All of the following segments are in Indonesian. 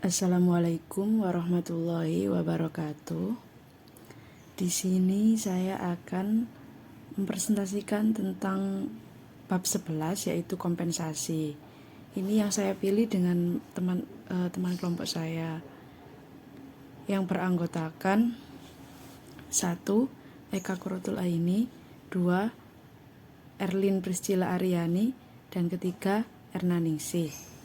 Assalamualaikum warahmatullahi wabarakatuh. Di sini saya akan mempresentasikan tentang bab 11 yaitu kompensasi. Ini yang saya pilih dengan teman kelompok saya yang beranggotakan 1. Eka Quratul Aini, 2. Erlin Priscilla Aryani, dan ketiga Erna Ningsih.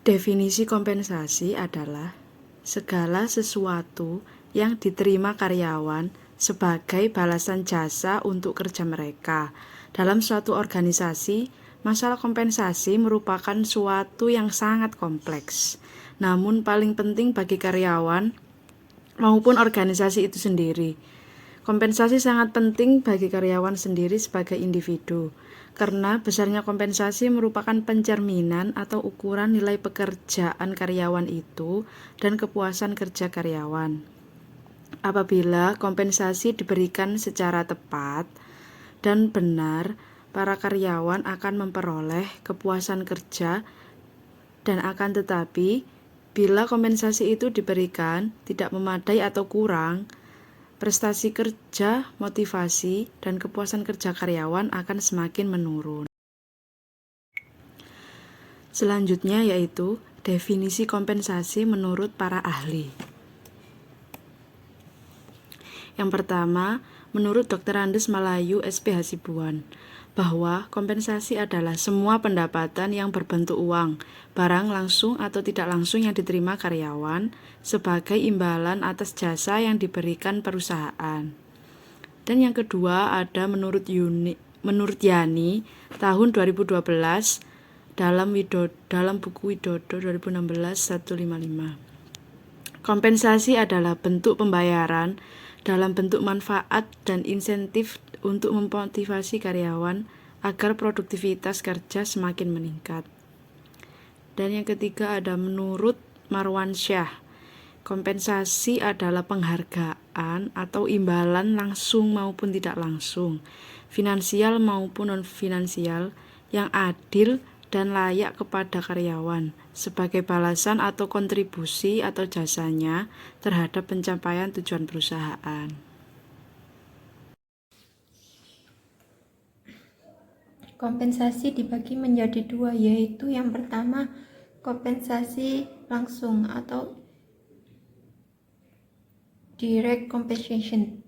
Definisi kompensasi adalah segala sesuatu yang diterima karyawan sebagai balasan jasa untuk kerja mereka. Dalam suatu organisasi, masalah kompensasi merupakan suatu yang sangat kompleks. Namun paling penting bagi karyawan maupun organisasi itu sendiri. Kompensasi sangat penting bagi karyawan sendiri sebagai individu, karena besarnya kompensasi merupakan pencerminan atau ukuran nilai pekerjaan karyawan itu dan kepuasan kerja karyawan. Apabila kompensasi diberikan secara tepat dan benar, para karyawan akan memperoleh kepuasan kerja, dan akan tetapi, bila kompensasi itu diberikan tidak memadai atau kurang, prestasi kerja, motivasi, dan kepuasan kerja karyawan akan semakin menurun. Selanjutnya yaitu definisi kompensasi menurut para ahli. Yang pertama, menurut Dr. Andes Malayu SP Hasibuan, bahwa kompensasi adalah semua pendapatan yang berbentuk uang, barang langsung atau tidak langsung yang diterima karyawan sebagai imbalan atas jasa yang diberikan perusahaan. Dan yang kedua ada menurut Yani tahun 2012 dalam buku Widodo 2016-155. Kompensasi adalah bentuk pembayaran dalam bentuk manfaat dan insentif untuk memotivasi karyawan agar produktivitas kerja semakin meningkat. Dan yang ketiga ada menurut Marwansyah, kompensasi adalah penghargaan atau imbalan langsung maupun tidak langsung, finansial maupun non-finansial, yang adil dan layak kepada karyawan sebagai balasan atau kontribusi atau jasanya terhadap pencapaian tujuan perusahaan. Kompensasi dibagi menjadi dua, yaitu yang pertama kompensasi langsung atau direct compensation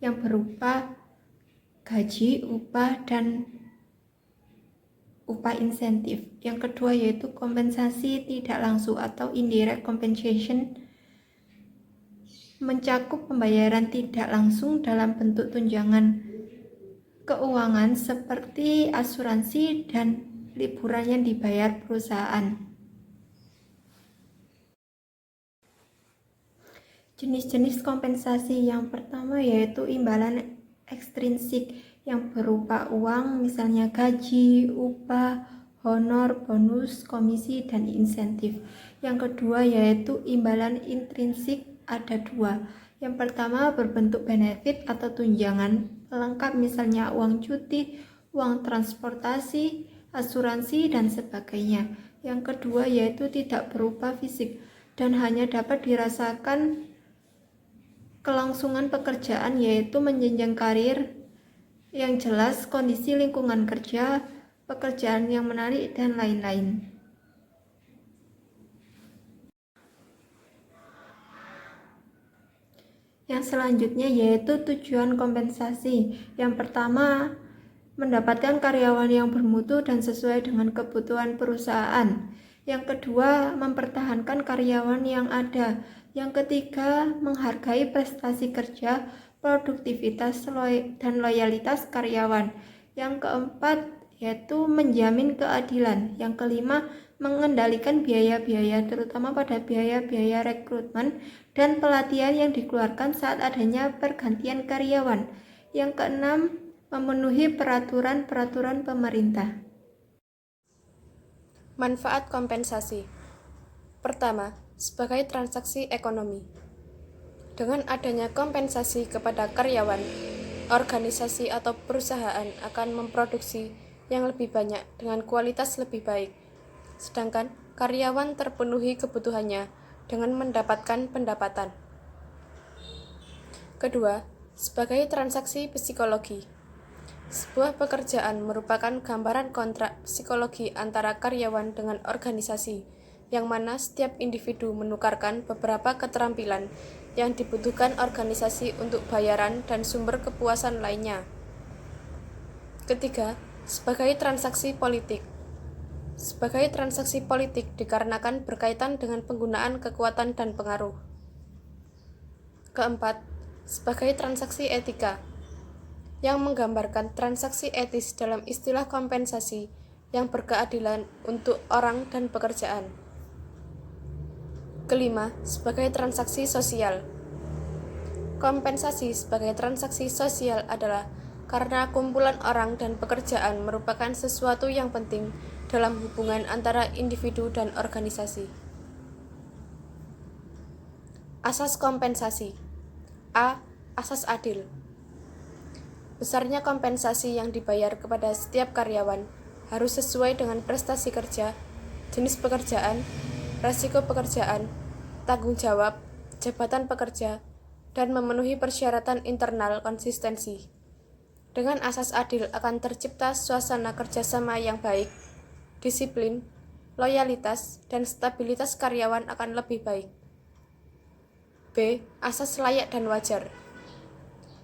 yang berupa gaji, upah, dan upah insentif. Yang kedua yaitu kompensasi tidak langsung atau indirect compensation, mencakup pembayaran tidak langsung dalam bentuk tunjangan keuangan seperti asuransi dan liburan yang dibayar perusahaan. Jenis-jenis kompensasi yang pertama yaitu imbalan ekstrinsik yang berupa uang, misalnya gaji, upah, honor, bonus, komisi, dan insentif. Yang kedua yaitu imbalan intrinsik, ada dua. Yang pertama berbentuk benefit atau tunjangan pelengkap, misalnya uang cuti, uang transportasi, asuransi, dan sebagainya. Yang kedua yaitu tidak berupa fisik dan hanya dapat dirasakan kelangsungan pekerjaan, yaitu menjenjang karir yang jelas, kondisi lingkungan kerja, pekerjaan yang menarik, dan lain-lain. Yang selanjutnya yaitu tujuan kompensasi. Yang pertama, mendapatkan karyawan yang bermutu dan sesuai dengan kebutuhan perusahaan. Yang kedua, mempertahankan karyawan yang ada. Yang ketiga, menghargai prestasi kerja, produktivitas, dan loyalitas karyawan. Yang keempat, yaitu menjamin keadilan. Yang kelima, mengendalikan biaya-biaya, terutama pada biaya-biaya rekrutmen dan pelatihan yang dikeluarkan saat adanya pergantian karyawan. Yang keenam, memenuhi peraturan-peraturan pemerintah. Manfaat kompensasi. Pertama, sebagai transaksi ekonomi. Dengan adanya kompensasi kepada karyawan, organisasi atau perusahaan akan memproduksi yang lebih banyak dengan kualitas lebih baik sedangkan karyawan terpenuhi kebutuhannya dengan mendapatkan pendapatan. Kedua, sebagai transaksi psikologi. Sebuah pekerjaan merupakan gambaran kontrak psikologi antara karyawan dengan organisasi, yang mana setiap individu menukarkan beberapa keterampilan yang dibutuhkan organisasi untuk bayaran dan sumber kepuasan lainnya. Ketiga, sebagai transaksi politik. Sebagai transaksi politik dikarenakan berkaitan dengan penggunaan kekuatan dan pengaruh. Keempat, sebagai transaksi etika, yang menggambarkan transaksi etis dalam istilah kompensasi yang berkeadilan untuk orang dan pekerjaan. Kelima, sebagai transaksi sosial. Kompensasi sebagai transaksi sosial adalah karena kumpulan orang dan pekerjaan merupakan sesuatu yang penting dalam hubungan antara individu dan organisasi. Asas kompensasi. A. Asas adil. Besarnya kompensasi yang dibayar kepada setiap karyawan harus sesuai dengan prestasi kerja, jenis pekerjaan, resiko pekerjaan, tanggung jawab, jabatan pekerja, dan memenuhi persyaratan internal konsistensi. Dengan asas adil akan tercipta suasana kerjasama yang baik, disiplin, loyalitas, dan stabilitas karyawan akan lebih baik. B. Asas layak dan wajar.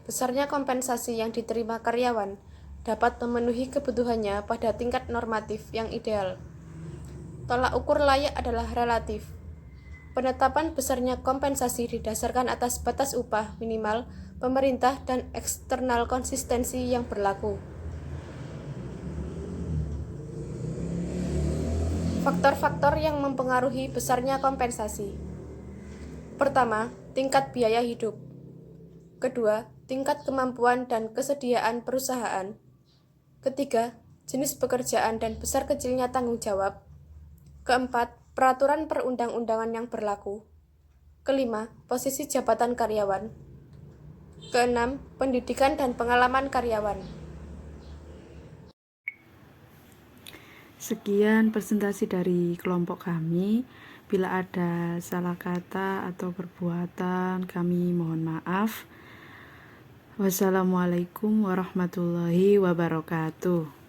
Besarnya kompensasi yang diterima karyawan dapat memenuhi kebutuhannya pada tingkat normatif yang ideal. Tolak ukur layak adalah relatif. Penetapan besarnya kompensasi didasarkan atas batas upah minimal, pemerintah, dan eksternal konsistensi yang berlaku. Faktor-faktor yang mempengaruhi besarnya kompensasi. Pertama, tingkat biaya hidup. Kedua, tingkat kemampuan dan kesediaan perusahaan. Ketiga, jenis pekerjaan dan besar kecilnya tanggung jawab. Keempat, peraturan perundang-undangan yang berlaku. Kelima, posisi jabatan karyawan. Keenam, pendidikan dan pengalaman karyawan. Sekian presentasi dari kelompok kami. Bila ada salah kata atau perbuatan, kami mohon maaf. Wassalamualaikum warahmatullahi wabarakatuh.